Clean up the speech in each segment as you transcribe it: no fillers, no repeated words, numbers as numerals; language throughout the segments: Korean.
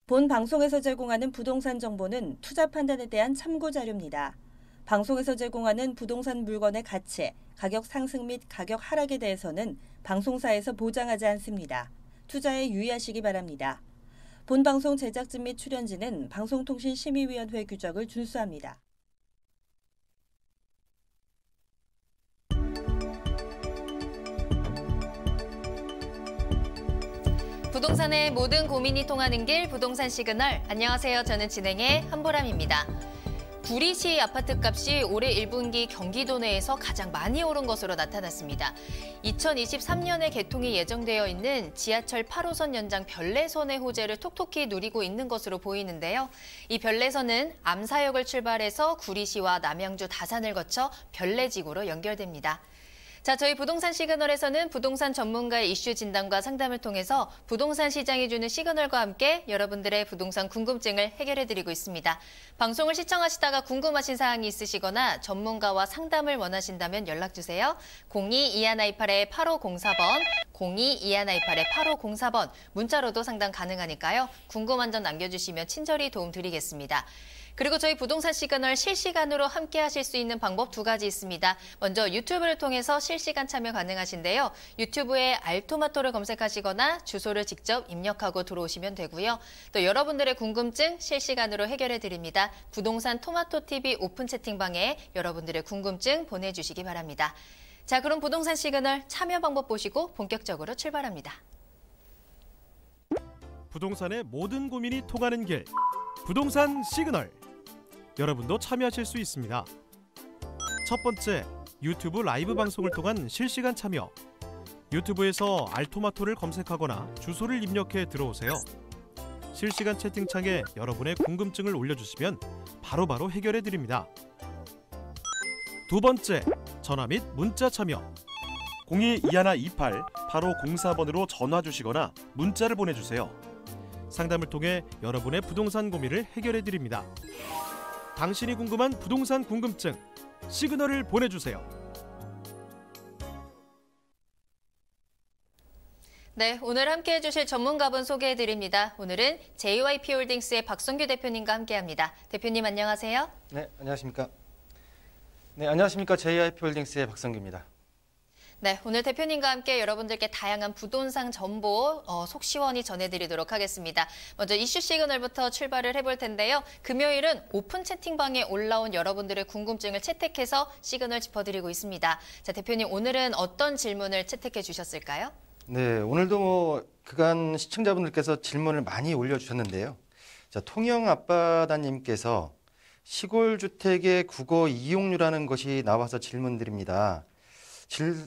본 방송에서 제공하는 부동산 정보는 투자 판단에 대한 참고 자료입니다. 방송에서 제공하는 부동산 물건의 가치, 가격 상승 및 가격 하락에 대해서는 방송사에서 보장하지 않습니다. 투자에 유의하시기 바랍니다. 본 방송 제작진 및 출연진은 방송통신심의위원회 규정을 준수합니다. 부동산의 모든 고민이 통하는 길 부동산 시그널. 안녕하세요. 저는 진행의 한보람입니다. 구리시 아파트값이 올해 1분기 경기도 내에서 가장 많이 오른 것으로 나타났습니다. 2023년에 개통이 예정되어 있는 지하철 8호선 연장 별내선의 호재를 톡톡히 누리고 있는 것으로 보이는데요. 이 별내선은 암사역을 출발해서 구리시와 남양주 다산을 거쳐 별내지구로 연결됩니다. 자, 저희 부동산 시그널에서는 부동산 전문가의 이슈 진단과 상담을 통해서 부동산 시장이 주는 시그널과 함께 여러분들의 부동산 궁금증을 해결해드리고 있습니다. 방송을 시청하시다가 궁금하신 사항이 있으시거나 전문가와 상담을 원하신다면 연락주세요. 02-2128-8504번, 02-2128-8504번 문자로도 상담 가능하니까요. 궁금한 점 남겨주시면 친절히 도움드리겠습니다. 그리고 저희 부동산 시그널 실시간으로 함께 하실 수 있는 방법 두 가지 있습니다. 먼저 유튜브를 통해서 실시간 참여 가능하신데요. 유튜브에 알토마토를 검색하시거나 주소를 직접 입력하고 들어오시면 되고요. 또 여러분들의 궁금증 실시간으로 해결해 드립니다. 부동산 토마토TV 오픈 채팅방에 여러분들의 궁금증 보내주시기 바랍니다. 자, 그럼 부동산 시그널 참여 방법 보시고 본격적으로 출발합니다. 부동산의 모든 고민이 통하는 길, 부동산 시그널. 여러분도 참여하실 수 있습니다. 첫 번째, 유튜브 라이브 방송을 통한 실시간 참여. 유튜브에서 알토마토를 검색하거나 주소를 입력해 들어오세요. 실시간 채팅창에 여러분의 궁금증을 올려주시면 바로바로 해결해 드립니다. 두 번째, 전화 및 문자 참여. 02-2128-8504번으로 전화 주시거나 문자를 보내주세요. 상담을 통해 여러분의 부동산 고민을 해결해 드립니다. 당신이 궁금한 부동산 궁금증, 시그널을 보내주세요. 네, 오늘 함께해 주실 전문가분 소개해 드립니다. 오늘은 JYP홀딩스의 박성규 대표님과 함께합니다. 대표님 안녕하세요. 네, 안녕하십니까. 네, 안녕하십니까. JYP홀딩스의 박성규입니다. 네, 오늘 대표님과 함께 여러분들께 다양한 부동산 정보 속 시원히 전해드리도록 하겠습니다. 먼저 이슈 시그널부터 출발을 해볼 텐데요. 금요일은 오픈 채팅방에 올라온 여러분들의 궁금증을 채택해서 시그널 짚어드리고 있습니다. 자, 대표님 오늘은 어떤 질문을 채택해 주셨을까요? 네, 오늘도 그간 시청자분들께서 질문을 많이 올려주셨는데요. 자, 통영 앞바다님께서 시골 주택의 국어 이용료라는 것이 나와서 질문드립니다.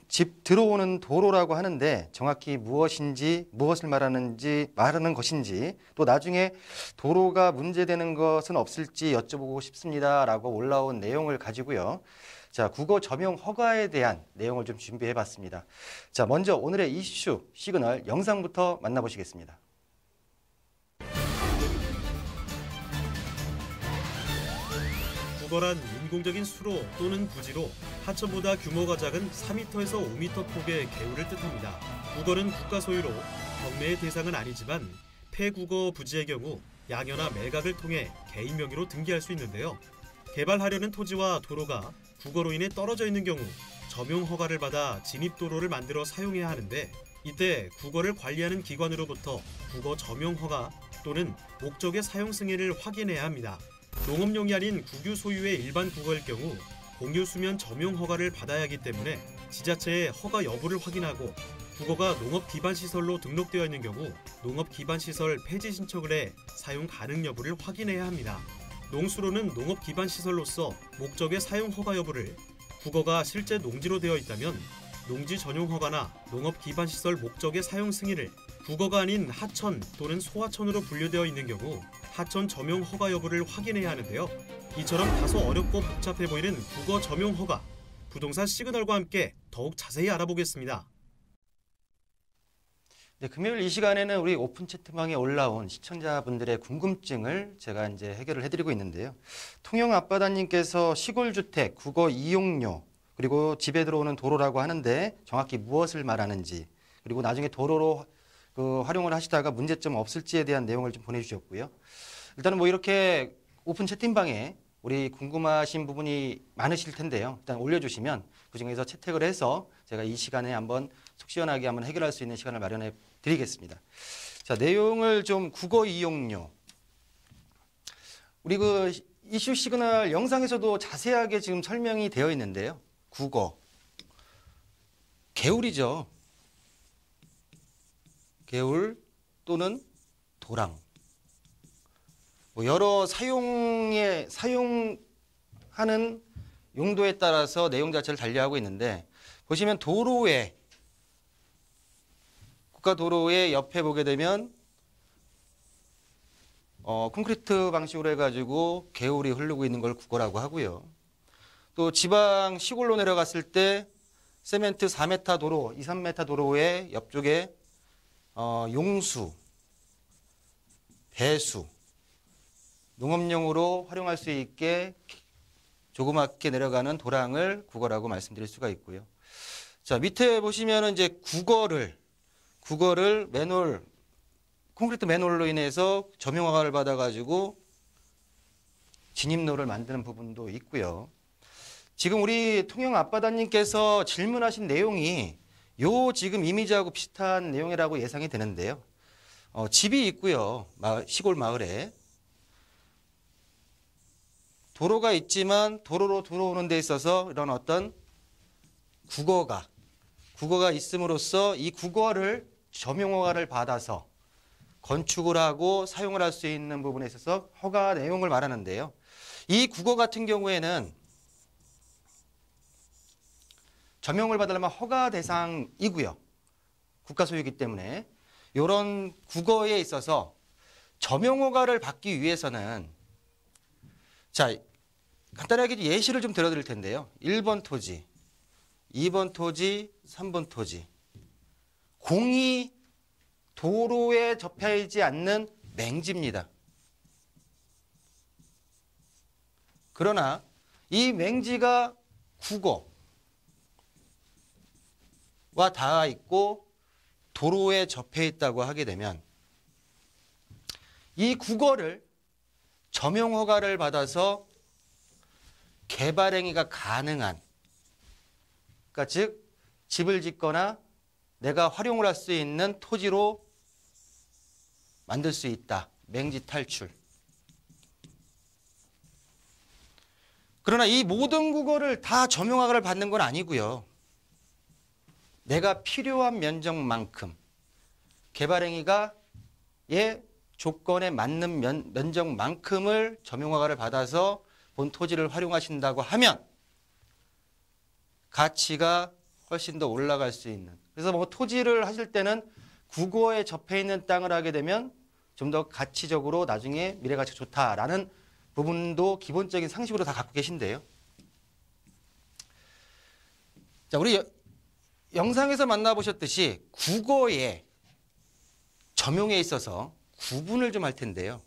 집 들어오는 도로라고 하는데 정확히 무엇을 말하는 것인지 또 나중에 도로가 문제되는 것은 없을지 여쭤보고 싶습니다라고 올라온 내용을 가지고요. 자, 국어 점용 허가에 대한 내용을 좀 준비해 봤습니다. 자, 먼저 오늘의 이슈 시그널 영상부터 만나보시겠습니다. 국어란 인공적인 수로 또는 부지로 하천보다 규모가 작은 4m에서 5m 폭의 개울을 뜻합니다. 국어는 국가 소유로 경매의 대상은 아니지만 폐국어 부지의 경우 양여나 매각을 통해 개인 명의로 등기할 수 있는데요. 개발하려는 토지와 도로가 국어로 인해 떨어져 있는 경우 점용 허가를 받아 진입도로를 만들어 사용해야 하는데 이때 국어를 관리하는 기관으로부터 국어 점용 허가 또는 목적의 사용 승인을 확인해야 합니다. 농업용이 아닌 국유 소유의 일반 국어일 경우 공유 수면 점용 허가를 받아야 하기 때문에 지자체의 허가 여부를 확인하고 국어가 농업 기반 시설로 등록되어 있는 경우 농업 기반 시설 폐지 신청을 해 사용 가능 여부를 확인해야 합니다. 농수로는 농업 기반 시설로서 목적의 사용 허가 여부를, 국어가 실제 농지로 되어 있다면 농지 전용 허가나 농업 기반 시설 목적의 사용 승인을, 국어가 아닌 하천 또는 소하천으로 분류되어 있는 경우 하천 점용 허가 여부를 확인해야 하는데요. 이처럼 다소 어렵고 복잡해 보이는 국어 점용 허가, 부동산 시그널과 함께 더욱 자세히 알아보겠습니다. 네, 금요일 이 시간에는 우리 오픈 채팅방에 올라온 시청자분들의 궁금증을 제가 이제 해결을 해드리고 있는데요. 통영 앞바다님께서 시골주택, 국어 이용료, 그리고 집에 들어오는 도로라고 하는데 정확히 무엇을 말하는지, 그리고 나중에 도로로 그 활용을 하시다가 문제점 없을지에 대한 내용을 좀 보내주셨고요. 일단은 뭐 이렇게 오픈 채팅방에 우리 궁금하신 부분이 많으실 텐데요. 일단 올려주시면 그중에서 채택을 해서 제가 이 시간에 한번 속 시원하게 한번 해결할 수 있는 시간을 마련해 드리겠습니다. 자, 내용을 좀 국어 이용료. 우리 그 이슈 시그널 영상에서도 자세하게 지금 설명이 되어 있는데요. 국어. 개울이죠. 개울 또는 도랑. 뭐 여러 사용하는 용도에 따라서 내용 자체를 달리하고 있는데 보시면 도로에 국가도로의 옆에 보게 되면 콘크리트 방식으로 해가지고 개울이 흐르고 있는 걸 국어라고 하고요. 또 지방 시골로 내려갔을 때 세멘트 4m 도로, 2, 3m 도로의 옆쪽에 용수, 배수, 농업용으로 활용할 수 있게 조그맣게 내려가는 도랑을 국어라고 말씀드릴 수가 있고요. 자, 밑에 보시면은 이제 국어를 맨홀, 콘크리트 맨홀로 인해서 점용허가를 받아가지고 진입로를 만드는 부분도 있고요. 지금 우리 통영 앞바다님께서 질문하신 내용이 요 지금 이미지하고 비슷한 내용이라고 예상이 되는데요. 집이 있고요. 시골 마을에. 도로가 있지만 도로로 들어오는 데 있어서 이런 어떤 국어가 있음으로써 이 국어를 점용허가를 받아서 건축을 하고 사용을 할 수 있는 부분에 있어서 허가 내용을 말하는데요. 이 국어 같은 경우에는 점용을 받으려면 허가 대상이고요. 국가 소유이기 때문에 이런 국어에 있어서 점용허가를 받기 위해서는 자, 간단하게 예시를 좀 들어드릴 텐데요. 1번 토지, 2번 토지, 3번 토지. 공이 도로에 접해 있지 않는 맹지입니다. 그러나 이 맹지가 국어와 닿아 있고 도로에 접해 있다고 하게 되면 이 국어를 점용허가를 받아서 개발행위가 가능한, 그러니까 즉 집을 짓거나 내가 활용을 할 수 있는 토지로 만들 수 있다. 맹지 탈출. 그러나 이 모든 국어를 다 점용허가를 받는 건 아니고요. 내가 필요한 면적만큼 개발행위가 조건에 맞는 면적만큼을 점용허가를 받아서 본 토지를 활용하신다고 하면 가치가 훨씬 더 올라갈 수 있는. 그래서 뭐 토지를 하실 때는 국어에 접해 있는 땅을 하게 되면 좀 더 가치적으로 나중에 미래가치가 좋다라는 부분도 기본적인 상식으로 다 갖고 계신데요. 자, 우리 영상에서 만나보셨듯이 국어의 점용에 있어서 구분을 좀 할 텐데요.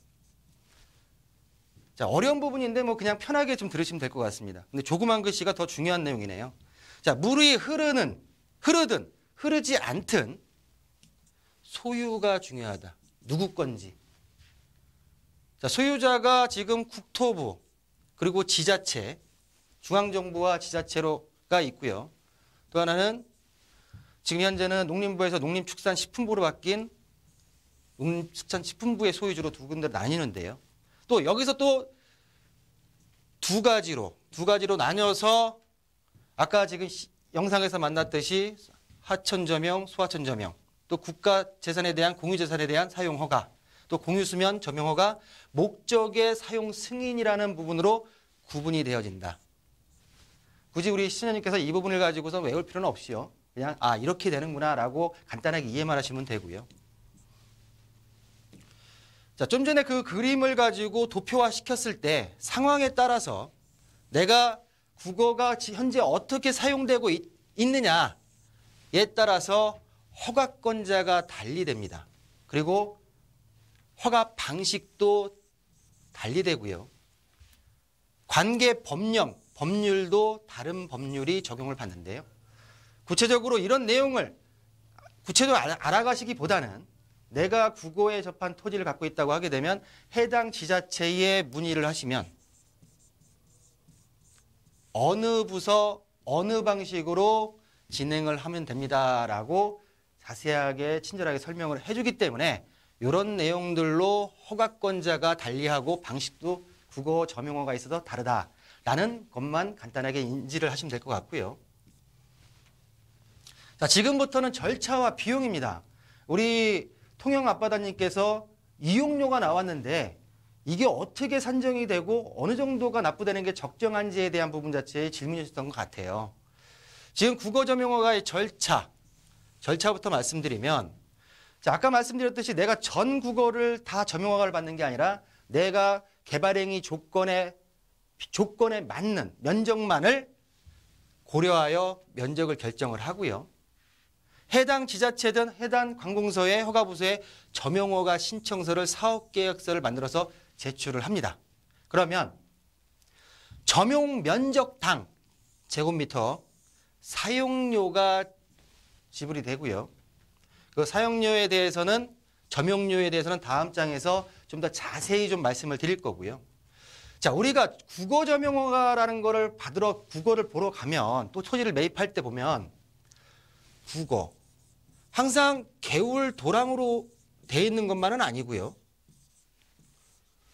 자, 어려운 부분인데 뭐 그냥 편하게 좀 들으시면 될 것 같습니다. 근데 조그만 글씨가 더 중요한 내용이네요. 자, 물이 흐르든 흐르지 않든 소유가 중요하다. 누구 건지. 자, 소유자가 지금 국토부 그리고 지자체, 중앙정부와 지자체로가 있고요. 또 하나는 지금 현재는 농림부에서 농림축산식품부로 바뀐 농림축산식품부의 소유주로 두 군데 나뉘는데요. 또 여기서 또 두 가지로 나뉘어서 아까 지금 영상에서 만났듯이 하천점용, 소하천점용, 또 국가재산에 대한 공유재산에 대한 사용허가, 또 공유수면 점용허가, 목적의 사용 승인이라는 부분으로 구분이 되어진다. 굳이 우리 시청자님께서 이 부분을 가지고서 외울 필요는 없이요. 그냥 이렇게 되는구나 라고 간단하게 이해만 하시면 되고요. 자, 좀 전에 그 그림을 가지고 도표화 시켰을 때 상황에 따라서 내가 국어가 현재 어떻게 사용되고 있느냐에 따라서 허가권자가 달리됩니다. 그리고 허가 방식도 달리되고요. 관계 법률도 다른 법률이 적용을 받는데요. 구체적으로 이런 내용을 구체적으로 알아가시기보다는 내가 국어에 접한 토지를 갖고 있다고 하게 되면 해당 지자체에 문의를 하시면 어느 부서 어느 방식으로 진행을 하면 됩니다라고 자세하게 친절하게 설명을 해주기 때문에 이런 내용들로 허가권자가 달리하고 방식도 국어 점용어가 있어서 다르다라는 것만 간단하게 인지를 하시면 될 것 같고요. 자, 지금부터는 절차와 비용입니다. 우리 통영 앞바다님께서 이용료가 나왔는데 이게 어떻게 산정이 되고 어느 정도가 납부되는 게 적정한지에 대한 부분 자체에 질문이셨던 것 같아요. 지금 국어 점용어가의 절차부터 말씀드리면, 자, 아까 말씀드렸듯이 내가 전 국어를 다 점용허가를 받는 게 아니라 내가 개발행위 조건에 맞는 면적만을 고려하여 면적을 결정을 하고요. 해당 지자체든 해당 관공서의 허가부서에 점용허가 신청서를 사업계획서를 만들어서 제출을 합니다. 그러면 점용 면적당 제곱미터 사용료가 지불이 되고요. 그 사용료에 대해서는 점용료에 대해서는 다음 장에서 좀 더 자세히 좀 말씀을 드릴 거고요. 자, 우리가 국어 점용허가라는 거를 받으러 국어를 보러 가면 또 토지를 매입할 때 보면 국어 항상 개울 도랑으로 되어 있는 것만은 아니고요.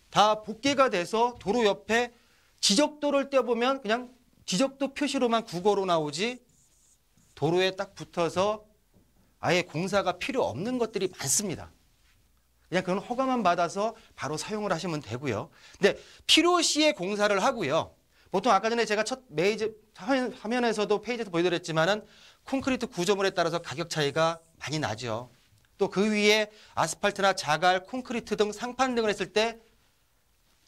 다 복개가 돼서 도로 옆에 지적도를 떼어보면 그냥 지적도 표시로만 국어로 나오지 도로에 딱 붙어서 아예 공사가 필요 없는 것들이 많습니다. 그냥 그건 허가만 받아서 바로 사용을 하시면 되고요. 근데 필요시에 공사를 하고요. 보통 아까 전에 제가 첫 메이즈 화면에서도 페이지에서 보여드렸지만은 콘크리트 구조물에 따라서 가격 차이가 많이 나죠. 또 그 위에 아스팔트나 자갈, 콘크리트 등 상판 등을 했을 때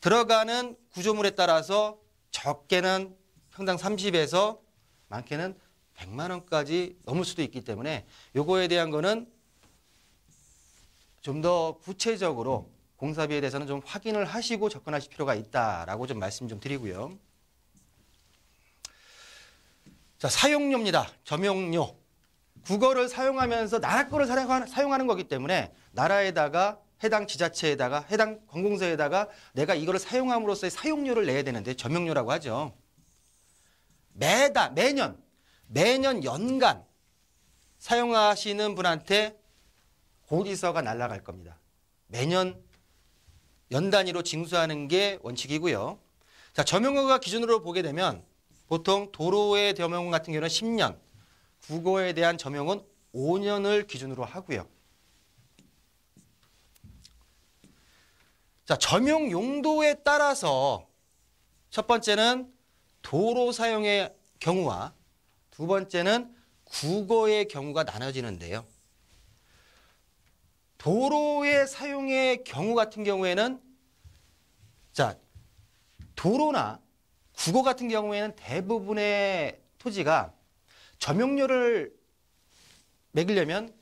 들어가는 구조물에 따라서 적게는 평당 30에서 많게는 100만 원까지 넘을 수도 있기 때문에 요거에 대한 거는 좀 더 구체적으로 공사비에 대해서는 좀 확인을 하시고 접근하실 필요가 있다라고 좀 말씀 좀 드리고요. 자, 사용료입니다. 점용료. 국어를 사용하면서 나라 거를 사용하는 거기 때문에 나라에다가 해당 지자체에다가 해당 관공서에다가 내가 이거를 사용함으로써의 사용료를 내야 되는데 점용료라고 하죠. 매년 연간 사용하시는 분한테 고지서가 날아갈 겁니다. 매년 연 단위로 징수하는 게 원칙이고요. 자, 점용허가 기준으로 보게 되면 보통 도로의 점용 같은 경우는 10년, 국어에 대한 점용은 5년을 기준으로 하고요. 자, 점용 용도에 따라서 첫 번째는 도로 사용의 경우와 두 번째는 국어의 경우가 나눠지는데요. 도로의 사용의 경우 같은 경우에는 자, 도로나 국어 같은 경우에는 대부분의 토지가 점용료를 매기려면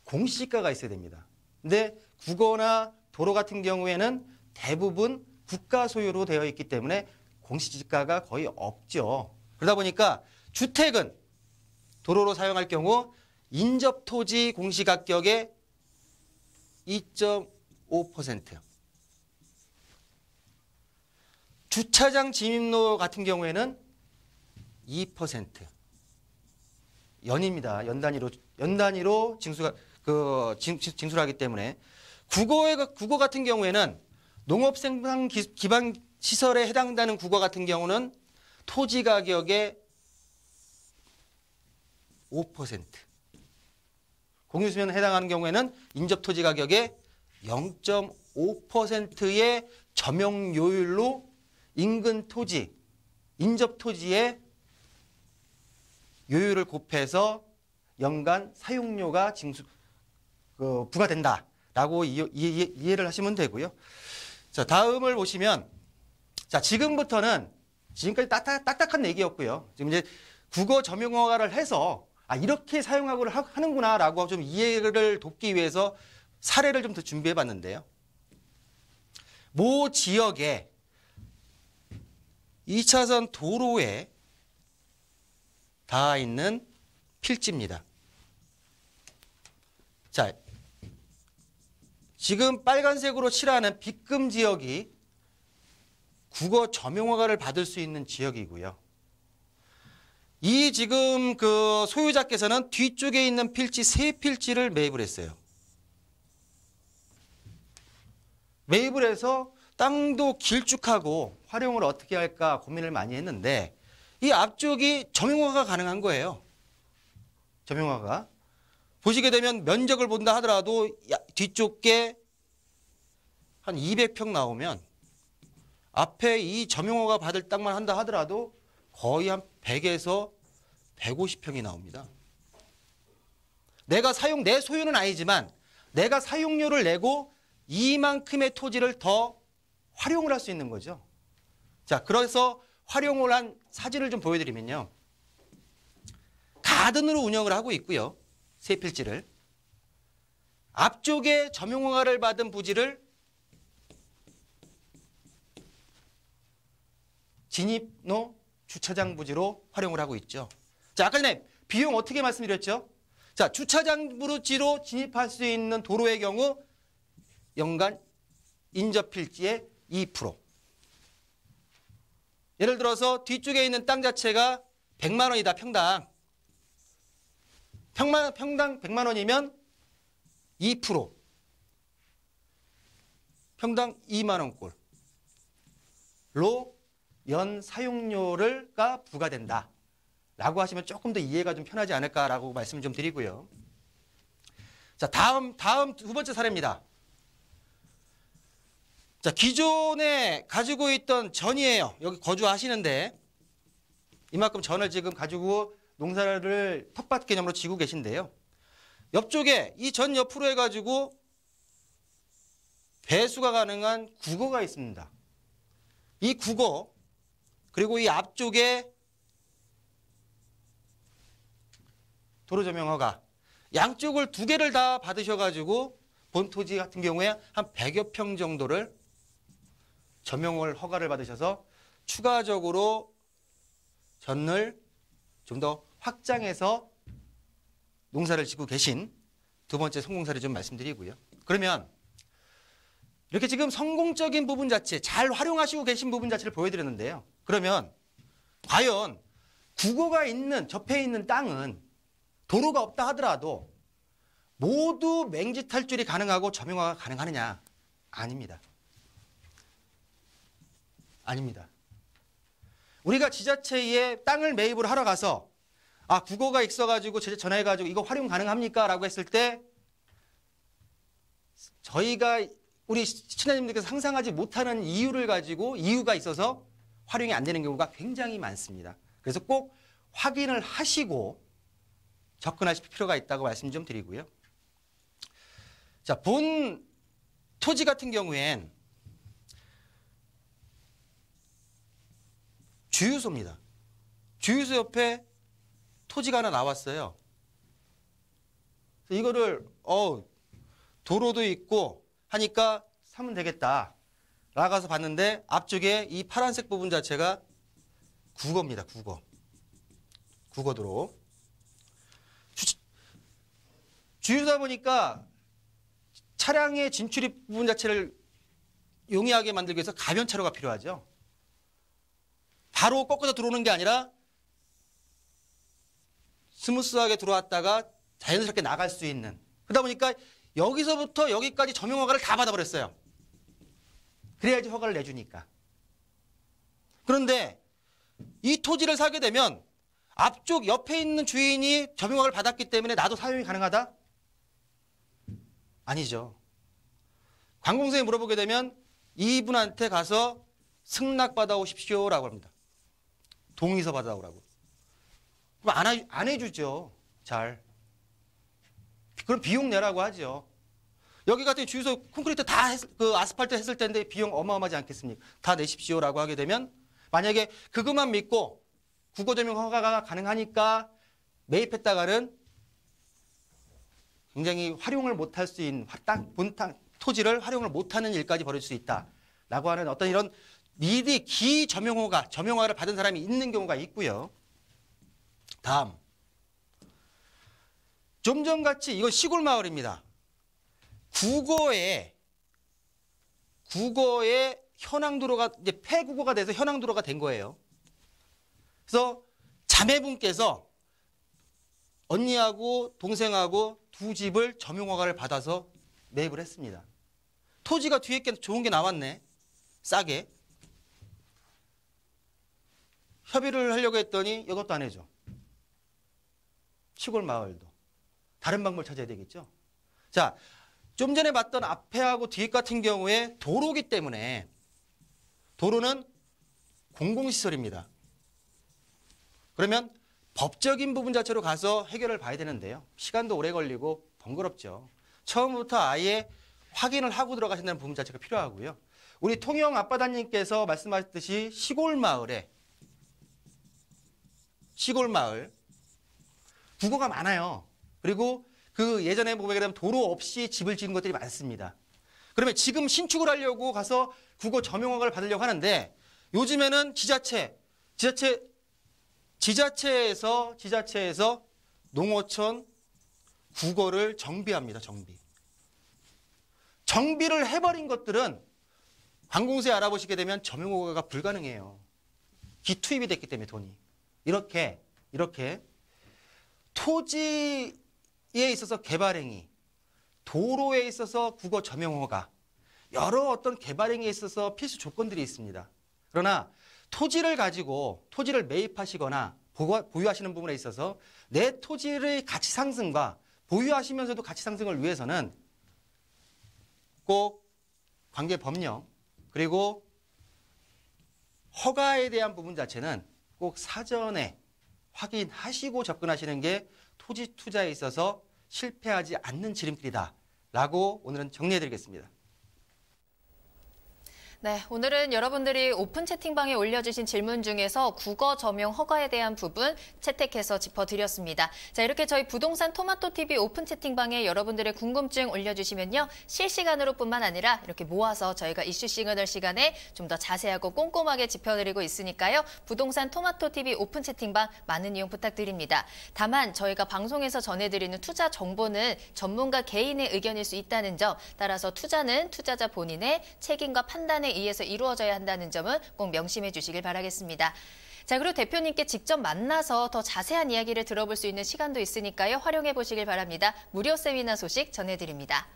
공시지가가 있어야 됩니다. 근데 국어나 도로 같은 경우에는 대부분 국가 소유로 되어 있기 때문에 공시지가가 거의 없죠. 그러다 보니까 주택은 도로로 사용할 경우 인접토지 공시가격의 2.5%, 주차장 진입로 같은 경우에는 2%, 연입니다. 연 단위로 징수를 하기 때문에 국어 같은 경우에는 농업생산 기반 시설에 해당되는 국어 같은 경우는 토지 가격의 5%, 공유수면에 해당하는 경우에는 인접토지 가격의 0.5%의 점용요율로 인근 토지, 인접토지의 요율을 곱해서 연간 사용료가 부과된다라고 이해를 하시면 되고요. 자, 다음을 보시면, 자, 지금부터는 지금까지 딱딱한 얘기였고요. 지금 이제 국어 점용허가를 해서 이렇게 사용하고 하는구나라고 좀 이해를 돕기 위해서 사례를 좀 더 준비해 봤는데요. 모 지역에 2차선 도로에 닿아 있는 필지입니다. 자, 지금 빨간색으로 칠하는 빗금 지역이 국어 점용허가를 받을 수 있는 지역이고요. 이 지금 그 소유자께서는 뒤쪽에 있는 필지 3필지를 매입을 했어요. 매입을 해서 땅도 길쭉하고 활용을 어떻게 할까 고민을 많이 했는데 이 앞쪽이 점용허가가 가능한 거예요. 점용허가. 보시게 되면 면적을 본다 하더라도 뒤쪽 게 한 200평 나오면 앞에 이 점용허가 받을 땅만 한다 하더라도 거의 한 100에서 150평이 나옵니다. 내 소유는 아니지만 내가 사용료를 내고 이만큼의 토지를 더 활용을 할 수 있는 거죠. 자, 그래서 활용을 한 사진을 좀 보여드리면요. 가든으로 운영을 하고 있고요. 3필지를. 앞쪽에 점용허가를 받은 부지를 진입로 주차장 부지로 활용을 하고 있죠. 자, 아까 전에 비용 어떻게 말씀드렸죠? 자, 주차장 부지로 진입할 수 있는 도로의 경우 연간 인접 필지의 2%. 예를 들어서 뒤쪽에 있는 땅 자체가 100만 원이다, 평당. 평당 100만 원이면 2%. 평당 2만 원꼴로 연 사용료가 부과된다. 라고 하시면 조금 더 이해가 좀 편하지 않을까라고 말씀을 좀 드리고요. 자, 다음 두 번째 사례입니다. 자, 기존에 가지고 있던 전이에요. 여기 거주하시는데 이만큼 전을 지금 가지고 농사를 텃밭 개념으로 지고 계신데요. 옆쪽에 이 전 옆으로 해가지고 배수가 가능한 국어가 있습니다. 이 국어 그리고 이 앞쪽에 도로점용허가 양쪽을 2개를 다 받으셔가지고 본 토지 같은 경우에 한 100여 평 정도를 점용을 허가를 받으셔서 추가적으로 전을 좀 더 확장해서 농사를 짓고 계신 두 번째 성공 사례 좀 말씀드리고요. 그러면 이렇게 지금 성공적인 부분 자체, 잘 활용하시고 계신 부분 자체를 보여드렸는데요. 그러면 과연 국어가 있는 접해 있는 땅은 도로가 없다 하더라도 모두 맹지 탈출이 가능하고 점용허가가 가능하느냐? 아닙니다. 아닙니다. 우리가 지자체에 땅을 매입을 하러 가서 국어가 있어가지고 전화해가지고 이거 활용 가능합니까? 라고 했을 때 저희가 우리 시청자님들께서 상상하지 못하는 이유가 있어서 활용이 안 되는 경우가 굉장히 많습니다. 그래서 꼭 확인을 하시고 접근하실 필요가 있다고 말씀 좀 드리고요. 자, 본 토지 같은 경우엔 주유소입니다. 주유소 옆에 토지가 하나 나왔어요. 이거를 도로도 있고 하니까 사면 되겠다. 나가서 봤는데 앞쪽에 이 파란색 부분 자체가 국어입니다. 국어도로. 주유소다 보니까 차량의 진출입 부분 자체를 용이하게 만들기 위해서 가변차로가 필요하죠. 바로 꺾어서 들어오는 게 아니라 스무스하게 들어왔다가 자연스럽게 나갈 수 있는. 그러다 보니까 여기서부터 여기까지 점용허가를 다 받아버렸어요. 그래야지 허가를 내주니까. 그런데 이 토지를 사게 되면 앞쪽 옆에 있는 주인이 점용허가를 받았기 때문에 나도 사용이 가능하다? 아니죠. 관공서에 물어보게 되면 이분한테 가서 승낙받아 오십시오라고 합니다. 동의서 받아오라고. 그럼 안 해주죠. 잘. 그럼 비용 내라고 하죠. 여기 같은 주유소 콘크리트 다 아스팔트 했을 텐데 비용 어마어마하지 않겠습니까? 다 내십시오라고 하게 되면 만약에 그것만 믿고 국어점용 허가가 가능하니까 매입했다가는 굉장히 활용을 못할 수 있는 본 토지를 활용을 못하는 일까지 벌일 수 있다라고 하는 어떤 이런 미리 점용허가를 받은 사람이 있는 경우가 있고요. 다음. 좀 전같이 이건 시골 마을입니다. 국어에 국어의 현황도로가 이제 폐국어가 돼서 현황도로가 된 거예요. 그래서 자매분께서 언니하고 동생하고 두 집을 점용허가를 받아서 매입을 했습니다. 토지가 뒤에 게 좋은 게 나왔네. 싸게. 협의를 하려고 했더니 이것도 안 해줘. 시골 마을도. 다른 방법을 찾아야 되겠죠. 자, 좀 전에 봤던 앞에하고 뒤에 같은 경우에 도로기 때문에 도로는 공공시설입니다. 그러면 법적인 부분 자체로 가서 해결을 봐야 되는데요. 시간도 오래 걸리고 번거롭죠. 처음부터 아예 확인을 하고 들어가신다는 부분 자체가 필요하고요. 우리 통영 앞바다님께서 말씀하셨듯이 시골 마을 국어가 많아요. 그리고 그 예전에 보게 되면 도로 없이 집을 지은 것들이 많습니다. 그러면 지금 신축을 하려고 가서 국어 점용허가를 받으려고 하는데 요즘에는 지자체에서 농어촌 국어를 정비합니다. 정비를 해버린 것들은 관공서에 알아보시게 되면 점용허가가 불가능해요. 기투입이 됐기 때문에 돈이. 이렇게 토지에 있어서 개발행위, 도로에 있어서 국어 점용허가, 여러 어떤 개발행위에 있어서 필수 조건들이 있습니다. 그러나 토지를 가지고 토지를 매입하시거나 보유하시는 부분에 있어서 내 토지의 가치 상승과 보유하시면서도 가치 상승을 위해서는 꼭 관계 법령 그리고 허가에 대한 부분 자체는 꼭 사전에 확인하시고 접근하시는 게 토지 투자에 있어서 실패하지 않는 지름길이다라고 오늘은 정리해드리겠습니다. 네, 오늘은 여러분들이 오픈 채팅방에 올려주신 질문 중에서 국어 점용 허가에 대한 부분 채택해서 짚어드렸습니다. 자, 이렇게 저희 부동산 토마토TV 오픈 채팅방에 여러분들의 궁금증 올려주시면요. 실시간으로 뿐만 아니라 이렇게 모아서 저희가 이슈 시그널 시간에 좀 더 자세하고 꼼꼼하게 짚어드리고 있으니까요. 부동산 토마토TV 오픈 채팅방 많은 이용 부탁드립니다. 다만 저희가 방송에서 전해드리는 투자 정보는 전문가 개인의 의견일 수 있다는 점, 따라서 투자는 투자자 본인의 책임과 판단에 의해서 이루어져야 한다는 점은 꼭 명심해 주시길 바라겠습니다. 자, 그리고 대표님께 직접 만나서 더 자세한 이야기를 들어볼 수 있는 시간도 있으니까요. 활용해 보시길 바랍니다. 무료 세미나 소식 전해드립니다.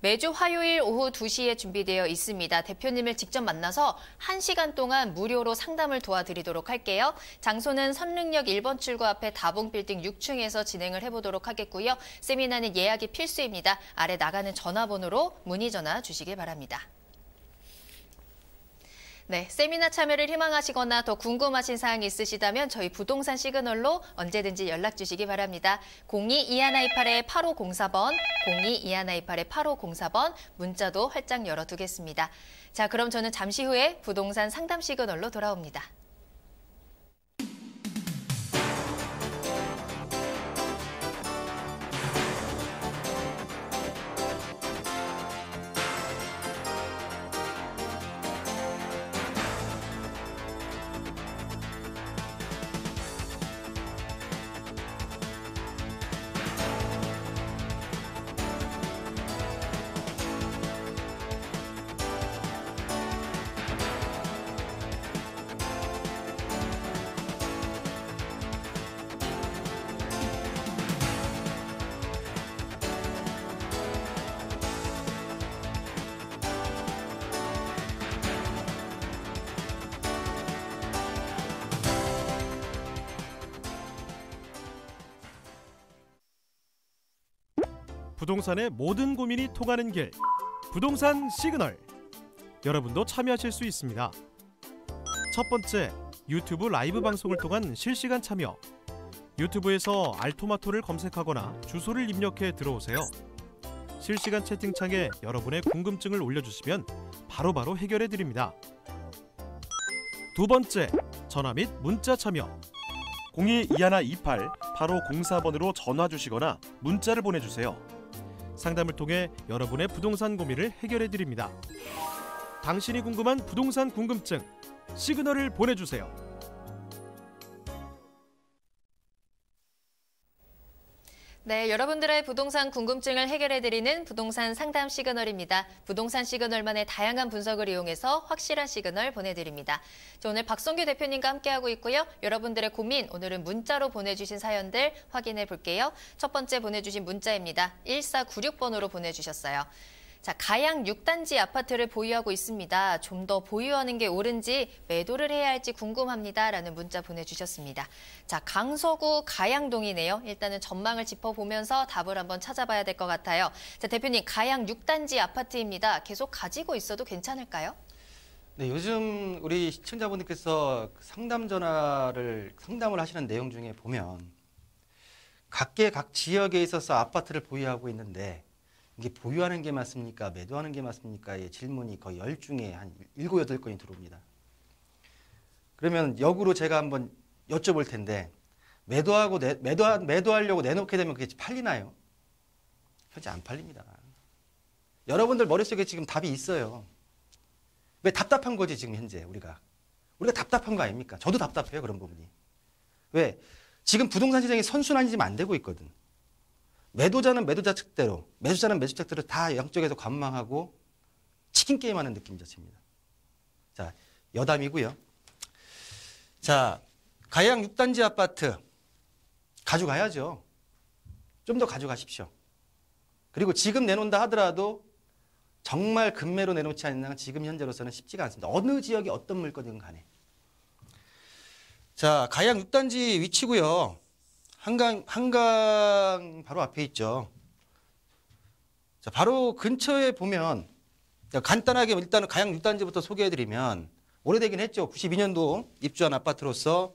매주 화요일 오후 2시에 준비되어 있습니다. 대표님을 직접 만나서 1시간 동안 무료로 상담을 도와드리도록 할게요. 장소는 선릉역 1번 출구 앞에 다봉빌딩 6층에서 진행을 해보도록 하겠고요. 세미나는 예약이 필수입니다. 아래 나가는 전화번호로 문의 전화 주시길 바랍니다. 네, 세미나 참여를 희망하시거나 더 궁금하신 사항이 있으시다면 저희 부동산 시그널로 언제든지 연락 주시기 바랍니다. 02-2128-8504번, 02-2128-8504번 문자도 활짝 열어두겠습니다. 자, 그럼 저는 잠시 후에 부동산 상담 시그널로 돌아옵니다. 부동산의 모든 고민이 통하는 길, 부동산 시그널. 여러분도 참여하실 수 있습니다. 첫 번째, 유튜브 라이브 방송을 통한 실시간 참여. 유튜브에서 알토마토를 검색하거나 주소를 입력해 들어오세요. 실시간 채팅창에 여러분의 궁금증을 올려주시면 바로바로 해결해 드립니다. 두 번째, 전화 및 문자 참여. 02-2128-8504번으로 전화 주시거나 문자를 보내주세요. 상담을 통해 여러분의 부동산 고민을 해결해 드립니다. 당신이 궁금한 부동산 궁금증, 시그널을 보내주세요. 네, 여러분들의 부동산 궁금증을 해결해드리는 부동산 상담 시그널입니다. 부동산 시그널만의 다양한 분석을 이용해서 확실한 시그널 보내드립니다. 자, 오늘 박성규 대표님과 함께하고 있고요. 여러분들의 고민, 오늘은 문자로 보내주신 사연들 확인해 볼게요. 첫 번째 보내주신 문자입니다. 1496번으로 보내주셨어요. 자, 가양 6단지 아파트를 보유하고 있습니다. 좀 더 보유하는 게 옳은지 매도를 해야 할지 궁금합니다. 라는 문자 보내주셨습니다. 자, 강서구 가양동이네요. 일단은 전망을 짚어보면서 답을 한번 찾아봐야 될 것 같아요. 자, 대표님, 가양 6단지 아파트입니다. 계속 가지고 있어도 괜찮을까요? 네, 요즘 우리 시청자분들께서 상담을 하시는 내용 중에 보면 각 지역에 있어서 아파트를 보유하고 있는데 이게 보유하는 게 맞습니까? 매도하는 게 맞습니까?의 질문이 거의 10중에 한 7, 8건이 들어옵니다. 그러면 역으로 제가 한번 여쭤볼 텐데 매도하려고 내놓게 되면 그게 팔리나요? 현재 안 팔립니다. 여러분들 머릿속에 지금 답이 있어요. 왜 답답한 거지 지금 현재 우리가 답답한 거 아닙니까? 저도 답답해요 그런 부분이. 왜? 지금 부동산 시장이 선순환이 지금 안 되고 있거든. 매도자는 매도자 측대로, 매수자는 매수 측대로 다 양쪽에서 관망하고 치킨 게임하는 느낌 자체입니다. 자, 여담이고요. 자, 가양 6단지 아파트 가져가야죠. 좀 더 가져가십시오. 그리고 지금 내놓는다 하더라도 정말 급매로 내놓지 않는 한 지금 현재로서는 쉽지가 않습니다. 어느 지역이 어떤 물건이든 간에. 자, 가양 6단지 위치고요. 한강 바로 앞에 있죠. 자, 바로 근처에 보면 간단하게 일단은 가양 6단지부터 소개해드리면 오래되긴 했죠. 92년도 입주한 아파트로서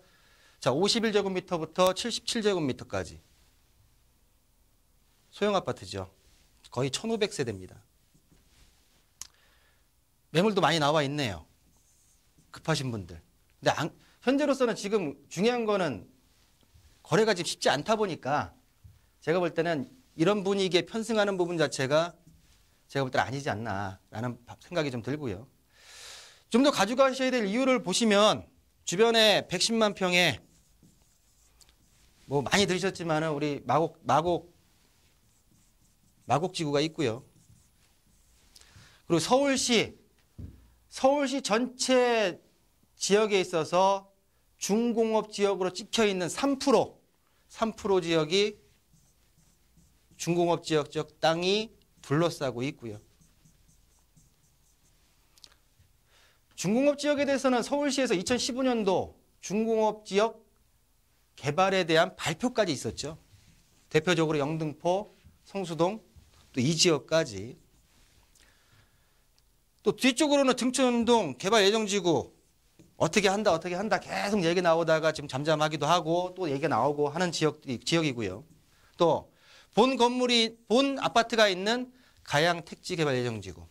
자 51제곱미터부터 77제곱미터까지 소형 아파트죠. 거의 1500세대입니다. 매물도 많이 나와 있네요. 급하신 분들. 근데 현재로서는 지금 중요한 거는 거래가 지금 쉽지 않다 보니까 제가 볼 때는 이런 분위기에 편승하는 부분 자체가 제가 볼 때는 아니지 않나라는 생각이 좀 들고요. 좀 더 가져가셔야 될 이유를 보시면 주변에 110만 평에 뭐 많이 들으셨지만은 우리 마곡지구가 있고요. 그리고 서울시 전체 지역에 있어서 중공업 지역으로 찍혀 있는 3% 지역이 중공업 지역 땅이 둘러싸고 있고요. 중공업 지역에 대해서는 서울시에서 2015년도 중공업 지역 개발에 대한 발표까지 있었죠. 대표적으로 영등포, 성수동, 또 이 지역까지. 또 뒤쪽으로는 등촌동 개발 예정지구 어떻게 한다 계속 얘기 나오다가 지금 잠잠하기도 하고 또 얘기가 나오고 하는 지역이고요. 또 본 아파트가 있는 가양 택지 개발 예정지구.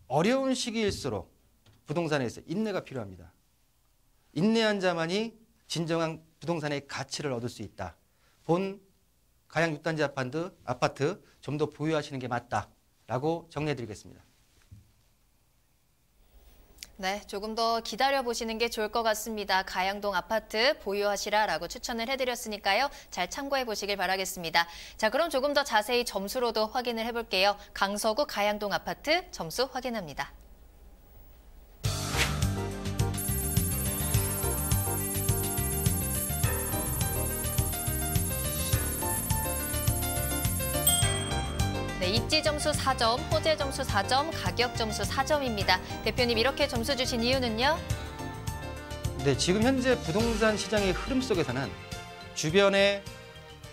어려운 시기일수록 부동산에서 인내가 필요합니다. 인내한 자만이 진정한 부동산의 가치를 얻을 수 있다. 본 가양 6단지 아파트 좀 더 보유하시는 게 맞다라고 정리해드리겠습니다. 네, 조금 더 기다려보시는 게 좋을 것 같습니다. 가양동 아파트 보유하시라라고 추천을 해드렸으니까요. 잘 참고해보시길 바라겠습니다. 자, 그럼 조금 더 자세히 점수로도 확인을 해볼게요. 강서구 가양동 아파트 점수 확인합니다. 네, 입지 점수 4점, 호재 점수 4점, 가격 점수 4점입니다. 대표님 이렇게 점수 주신 이유는요? 네, 지금 현재 부동산 시장의 흐름 속에서는 주변에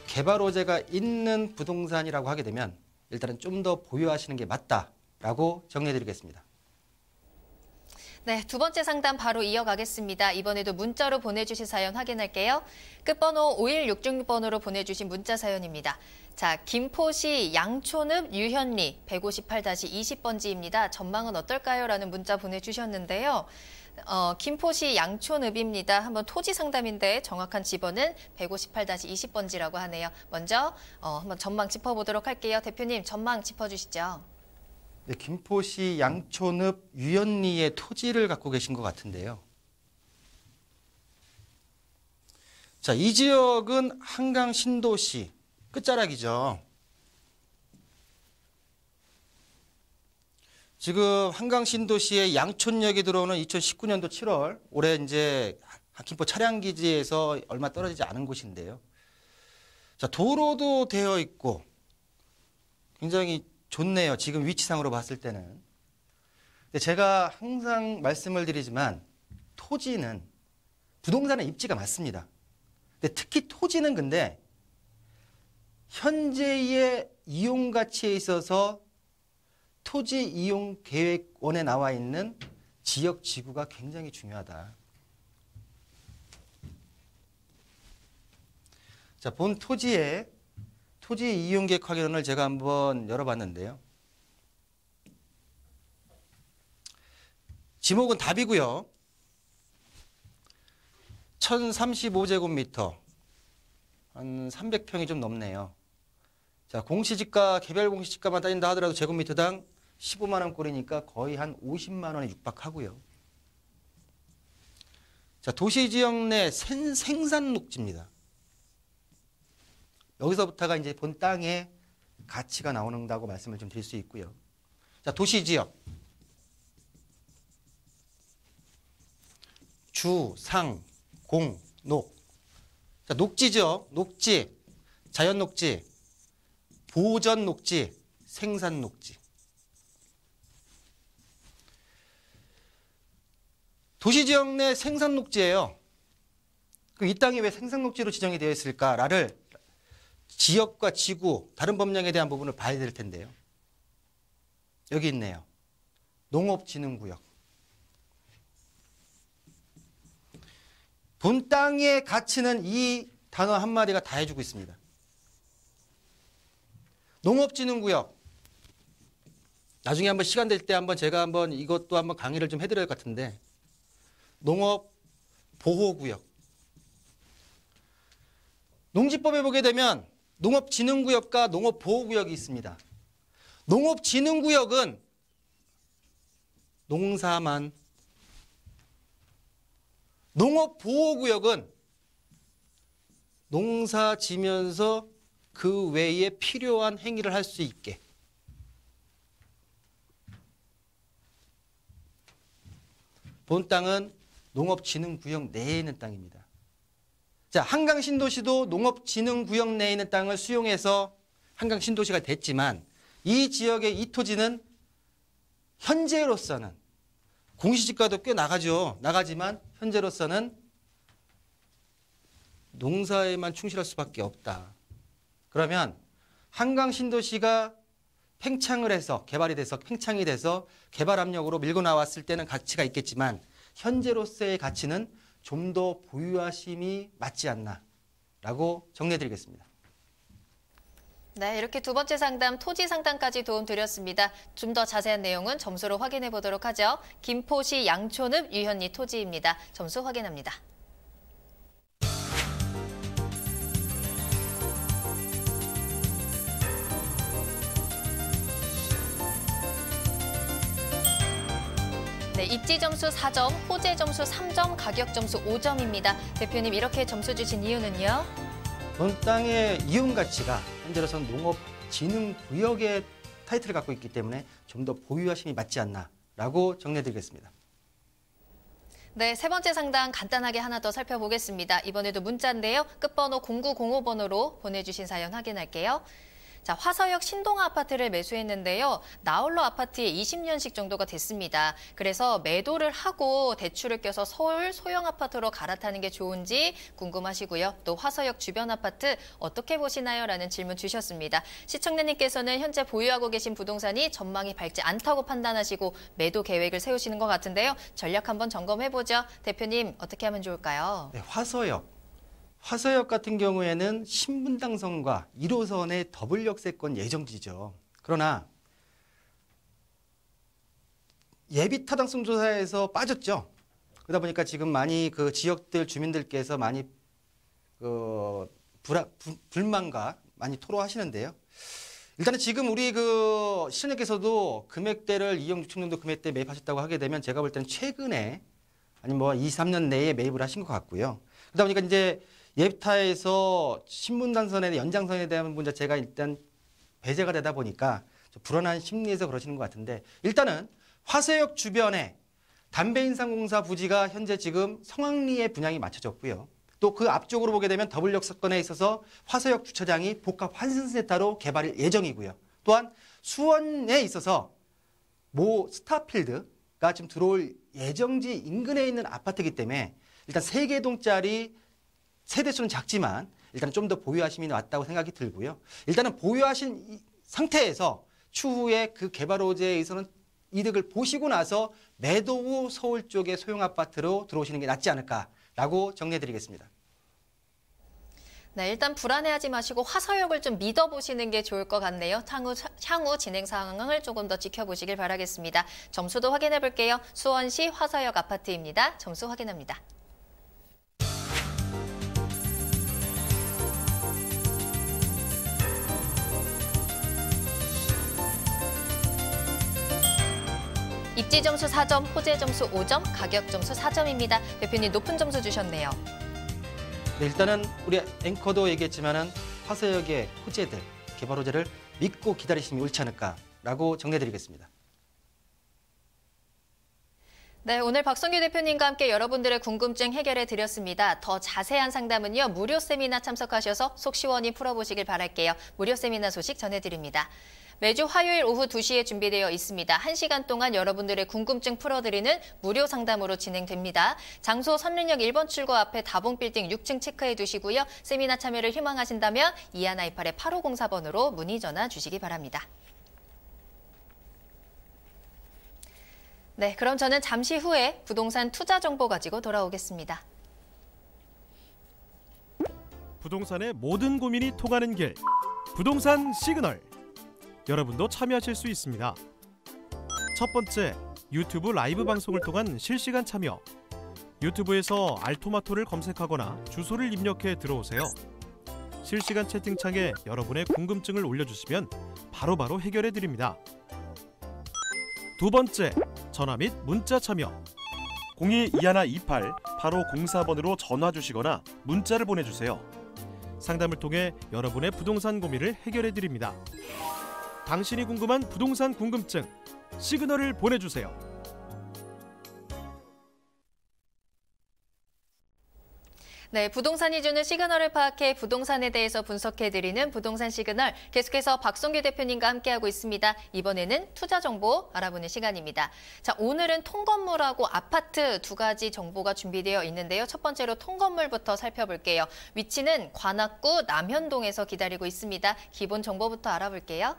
개발 호재가 있는 부동산이라고 하게 되면 일단은 좀 더 보유하시는 게 맞다라고 정리해드리겠습니다. 네, 두 번째 상담 바로 이어가겠습니다. 이번에도 문자로 보내주신 사연 확인할게요. 끝번호 5166번으로 보내주신 문자 사연입니다. 자, 김포시 양촌읍 유현리 158-20번지입니다. 전망은 어떨까요? 라는 문자 보내주셨는데요. 김포시 양촌읍입니다. 한번 토지 상담인데 정확한 집번은 158-20번지라고 하네요. 먼저 한번 전망 짚어보도록 할게요. 대표님 전망 짚어주시죠. 네, 김포시 양촌읍 유현리의 토지를 갖고 계신 것 같은데요. 자, 이 지역은 한강 신도시 끝자락이죠. 지금 한강 신도시에 양촌역이 들어오는 2019년도 7월, 올해 이제 김포 차량기지에서 얼마 떨어지지 않은 곳인데요. 자, 도로도 되어 있고 굉장히 좋네요. 지금 위치상으로 봤을 때는. 근데 제가 항상 말씀을 드리지만 토지는 부동산의 입지가 맞습니다. 근데 특히 토지는 근데 현재의 이용 가치에 있어서 토지 이용 계획원에 나와 있는 지역 지구가 굉장히 중요하다. 자, 본 토지의 토지 이용 계획 확인원을 제가 한번 열어봤는데요. 지목은 답이고요. 1035제곱미터, 한 300평이 좀 넘네요. 자, 공시지가, 개별 공시지가만 따진다 하더라도 제곱미터당 15만 원꼴이니까 거의 한 50만 원에 육박하고요. 자, 도시지역 내 생산 녹지입니다. 여기서부터가 이제 본 땅의 가치가 나오는다고 말씀을 좀 드릴 수 있고요. 자, 도시지역. 주, 상, 공, 녹. 자, 녹지죠. 녹지, 자연 녹지, 보전 녹지, 생산 녹지. 도시지역 내 생산 녹지예요. 그럼 이 땅이 왜 생산 녹지로 지정이 되어 있을까를 지역과 지구, 다른 법령에 대한 부분을 봐야 될 텐데요. 여기 있네요. 농업진흥구역. 본 땅의 가치는 이 단어 한마디가 다 해주고 있습니다. 농업진흥구역. 나중에 한번 시간 될 때 한번 제가 한번 이것도 한번 강의를 좀 해드릴 것 같은데, 농업보호구역. 농지법에 보게 되면 농업진흥구역과 농업보호구역이 있습니다. 농업진흥구역은 농사만, 농업보호구역은 농사 지면서 그 외에 필요한 행위를 할 수 있게. 본 땅은 농업진흥구역 내에 있는 땅입니다. 자, 한강신도시도 농업진흥구역 내에 있는 땅을 수용해서 한강신도시가 됐지만 이 지역의 이 토지는 현재로서는 공시지가도 꽤 나가죠. 나가지만 현재로서는 농사에만 충실할 수밖에 없다. 그러면 한강신도시가 팽창을 해서 개발이 돼서 팽창이 돼서 개발 압력으로 밀고 나왔을 때는 가치가 있겠지만 현재로서의 가치는 좀 더 보유하심이 맞지 않나 라고 정리해드리겠습니다. 네, 이렇게 두 번째 상담 토지 상담까지 도움드렸습니다. 좀 더 자세한 내용은 점수로 확인해 보도록 하죠. 김포시 양촌읍 유현리 토지입니다. 점수 확인합니다. 네, 입지 점수 4점, 호재 점수 3점, 가격 점수 5점입니다. 대표님, 이렇게 점수 주신 이유는요? 본 땅의 이용 가치가 현재로서는 농업진흥구역의 타이틀을 갖고 있기 때문에 좀 더 보유하심이 맞지 않나라고 정리해드리겠습니다. 네, 세 번째 상담 간단하게 하나 더 살펴보겠습니다. 이번에도 문자인데요. 끝번호 0905번으로 보내주신 사연 확인할게요. 자, 화서역 신동아 아파트를 매수했는데요. 나홀로 아파트에 20년씩 정도가 됐습니다. 그래서 매도를 하고 대출을 껴서 서울 소형 아파트로 갈아타는 게 좋은지 궁금하시고요. 또 화서역 주변 아파트 어떻게 보시나요? 라는 질문 주셨습니다. 시청자님께서는 현재 보유하고 계신 부동산이 전망이 밝지 않다고 판단하시고 매도 계획을 세우시는 것 같은데요. 전략 한번 점검해보죠. 대표님, 어떻게 하면 좋을까요? 네, 화서역 같은 경우에는 신분당선과 1호선의 더블 역세권 예정지죠. 그러나 예비 타당성 조사에서 빠졌죠. 그러다 보니까 지금 많이 그 지역들 주민들께서 많이 불만과 많이 토로하시는데요. 일단은 지금 우리 그 시청자께서도 금액대를 2억 6천 정도 금액대 매입하셨다고 하게 되면 제가 볼 때는 최근에 아니면 뭐 2, 3년 내에 매입을 하신 것 같고요. 그러다 보니까 이제 예타에서 신분당선의 연장선에 대한 문제가 일단 배제가 되다 보니까 좀 불안한 심리에서 그러시는 것 같은데, 일단은 화서역 주변에 담배인상공사 부지가 현재 지금 성황리에 분양이 맞춰졌고요. 또 그 앞쪽으로 보게 되면 더블역 사건에 있어서 화서역 주차장이 복합 환승센터로 개발 예정이고요. 또한 수원에 있어서 모 스타필드가 지금 들어올 예정지 인근에 있는 아파트이기 때문에 일단 3개 동짜리 세대수는 작지만 일단 좀 더 보유하심이 왔다고 생각이 들고요. 일단은 보유하신 상태에서 추후에 그 개발 호재에서는 이득을 보시고 나서 매도 후 서울 쪽의 소형 아파트로 들어오시는 게 낫지 않을까라고 정리해드리겠습니다. 네, 일단 불안해하지 마시고 화서역을 좀 믿어보시는 게 좋을 것 같네요. 향후 진행 상황을 조금 더 지켜보시길 바라겠습니다. 점수도 확인해 볼게요. 수원시 화서역 아파트입니다. 점수 확인합니다. 입지 점수 4점, 호재 점수 5점, 가격 점수 4점입니다. 대표님 높은 점수 주셨네요. 네, 일단은 우리 앵커도 얘기했지만은 화서역의 호재들, 개발 호재를 믿고 기다리시면 옳지 않을까라고 정리해드리겠습니다. 네, 오늘 박성규 대표님과 함께 여러분들의 궁금증 해결해 드렸습니다. 더 자세한 상담은요, 무료 세미나 참석하셔서 속 시원히 풀어보시길 바랄게요. 무료 세미나 소식 전해드립니다. 매주 화요일 오후 2시에 준비되어 있습니다. 1시간 동안 여러분들의 궁금증 풀어드리는 무료 상담으로 진행됩니다. 장소 선릉역 1번 출구 앞에 다봉빌딩 6층 체크해 두시고요. 세미나 참여를 희망하신다면 2128-8504번으로 문의 전화 주시기 바랍니다. 네, 그럼 저는 잠시 후에 부동산 투자 정보 가지고 돌아오겠습니다. 부동산의 모든 고민이 통하는 길, 부동산 시그널. 여러분도 참여하실 수 있습니다. 첫 번째, 유튜브 라이브 방송을 통한 실시간 참여. 유튜브에서 알토마토를 검색하거나 주소를 입력해 들어오세요. 실시간 채팅창에 여러분의 궁금증을 올려주시면 바로바로 해결해 드립니다. 두 번째, 전화 및 문자 참여. 02-2128-8504번으로 전화 주시거나 문자를 보내주세요. 상담을 통해 여러분의 부동산 고민을 해결해 드립니다. 당신이 궁금한 부동산 궁금증, 시그널을 보내주세요. 네, 부동산이 주는 시그널을 파악해 부동산에 대해서 분석해드리는 부동산 시그널. 계속해서 박성규 대표님과 함께하고 있습니다. 이번에는 투자 정보 알아보는 시간입니다. 자, 오늘은 통건물하고 아파트 두 가지 정보가 준비되어 있는데요. 첫 번째로 통건물부터 살펴볼게요. 위치는 관악구 남현동에서 기다리고 있습니다. 기본 정보부터 알아볼게요.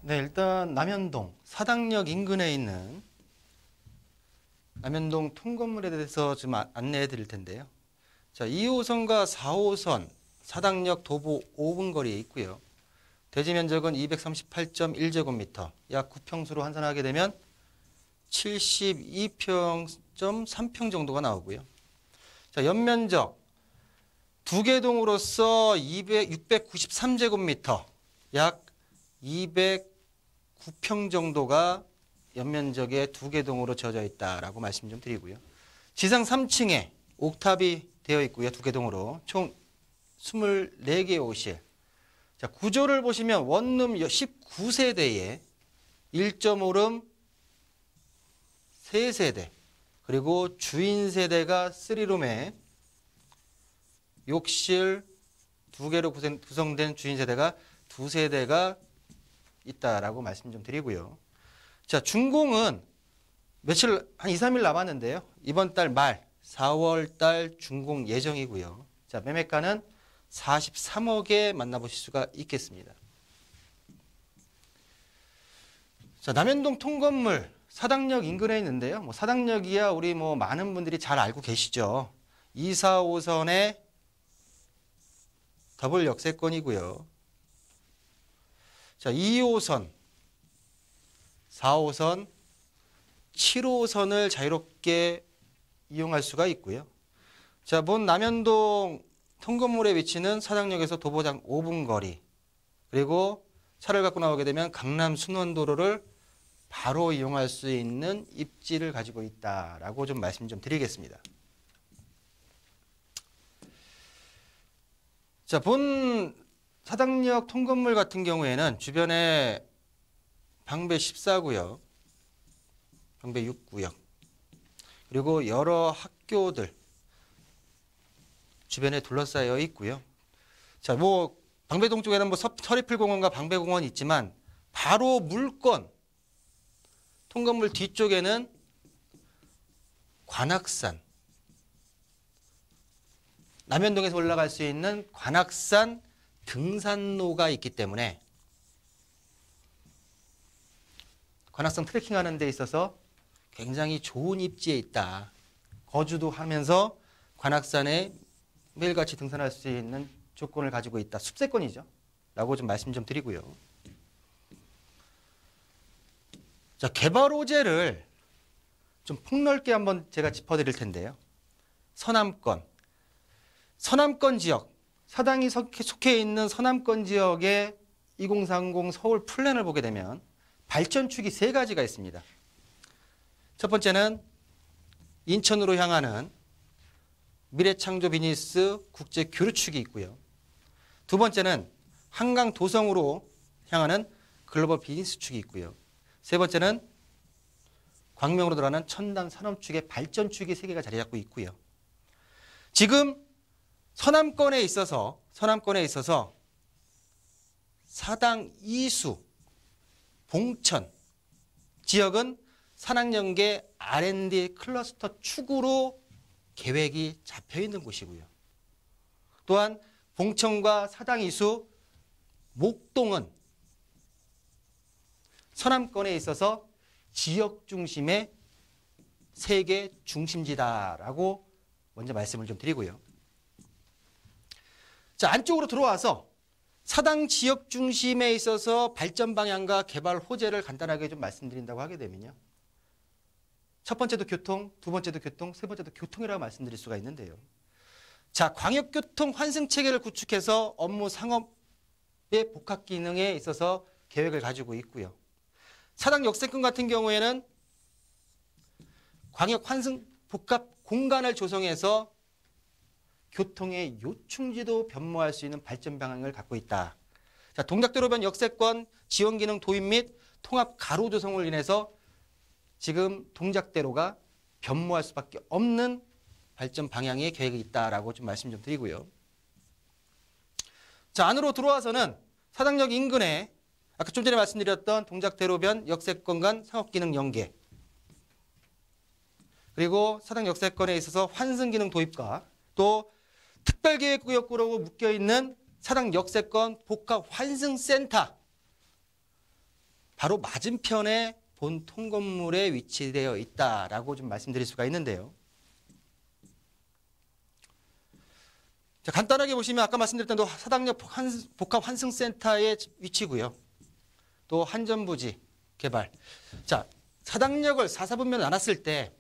네, 일단 남현동 사당역 인근에 있는 남현동 통건물에 대해서 좀 안내해 드릴 텐데요. 자, 2호선과 4호선 사당역 도보 5분 거리에 있고요. 대지 면적은 238.1제곱미터, 약 9평수로 환산하게 되면 72.3평 정도가 나오고요. 자, 연면적 2개 동으로서 693제곱미터, 약 209평 정도가 연면적의 2개 동으로 지어져 있다라고 말씀 좀 드리고요. 지상 3층에 옥탑이 되어 있고요. 2개 동으로 총 24개의 오실. 자, 구조를 보시면 원룸 19세대에 1.5룸 3세대, 그리고 주인 세대가 3룸에 욕실 2개로 구성된 주인 세대가 2세대가 있다라고 말씀 좀 드리고요. 자, 준공은 며칠 한 2, 3일 남았는데요. 이번 달 말 4월 달 준공 예정이고요. 자, 매매가는 43억에 만나보실 수가 있겠습니다. 자, 남현동 통건물 사당역 인근에 있는데요. 사당역이야 우리 많은 분들이 잘 알고 계시죠. 2, 4호선의 더블 역세권이고요. 자, 2호선, 4호선, 7호선을 자유롭게 이용할 수가 있고요. 자, 본 남현동 통건물의 위치는 사당역에서 도보장 5분 거리, 그리고 차를 갖고 나오게 되면 강남 순원도로를 바로 이용할 수 있는 입지를 가지고 있다라고 좀 말씀 좀 드리겠습니다. 자, 본 사당역 통건물 같은 경우에는 주변에 방배 14구역, 방배 6구역, 그리고 여러 학교들 주변에 둘러싸여 있고요. 자, 뭐 방배동 쪽에는 뭐 서리풀공원과 방배공원이 있지만 바로 물권 통건물 뒤쪽에는 관악산, 남현동에서 올라갈 수 있는 관악산 등산로가 있기 때문에 관악산 트레킹하는 데 있어서 굉장히 좋은 입지에 있다. 거주도 하면서 관악산에 매일같이 등산할 수 있는 조건을 가지고 있다. 숲세권이죠. 라고 좀 말씀 좀 드리고요. 자, 개발 호재를 좀 폭넓게 한번 제가 짚어드릴 텐데요. 서남권 지역, 사당이 속해 있는 서남권 지역의 2030 서울 플랜을 보게 되면 발전축이 3가지가 있습니다. 첫 번째는 인천으로 향하는 미래창조 비즈니스 국제 교류축이 있고요. 두 번째는 한강 도성으로 향하는 글로벌 비즈니스축이 있고요. 세 번째는 광명으로 들어가는 첨단 산업축의 발전축이 3개가 자리 잡고 있고요. 지금 서남권에 있어서 사당 이수, 봉천 지역은 산학연계 R&D 클러스터 축으로 계획이 잡혀 있는 곳이고요. 또한 봉천과 사당 이수, 목동은 서남권에 있어서 지역 중심의 세계 중심지다라고 먼저 말씀을 좀 드리고요. 자, 안쪽으로 들어와서 사당 지역 중심에 있어서 발전 방향과 개발 호재를 간단하게 좀 말씀드린다고 하게 되면요. 첫 번째도 교통, 두 번째도 교통, 세 번째도 교통이라고 말씀드릴 수가 있는데요. 자, 광역교통 환승체계를 구축해서 업무 상업의 복합 기능에 있어서 계획을 가지고 있고요. 사당 역세권 같은 경우에는 광역 환승 복합 공간을 조성해서 교통의 요충지도 변모할 수 있는 발전 방향을 갖고 있다. 자, 동작대로변 역세권 지원 기능 도입 및 통합 가로 조성을 인해서 지금 동작대로가 변모할 수밖에 없는 발전 방향의 계획이 있다라고 좀 말씀 좀 드리고요. 자, 안으로 들어와서는 사당역 인근에 아까 좀 전에 말씀드렸던 동작대로변 역세권 간 상업기능 연계, 그리고 사당 역세권에 있어서 환승기능 도입과 또 특별계획구역구로 묶여있는 사당 역세권 복합환승센터 바로 맞은편에 본 통건물에 위치되어 있다라고 좀 말씀드릴 수가 있는데요. 자, 간단하게 보시면 아까 말씀드렸던 사당역 복합환승센터의 위치고요. 또 한전부지 개발. 자, 사당역을 4사분면 나눴을 때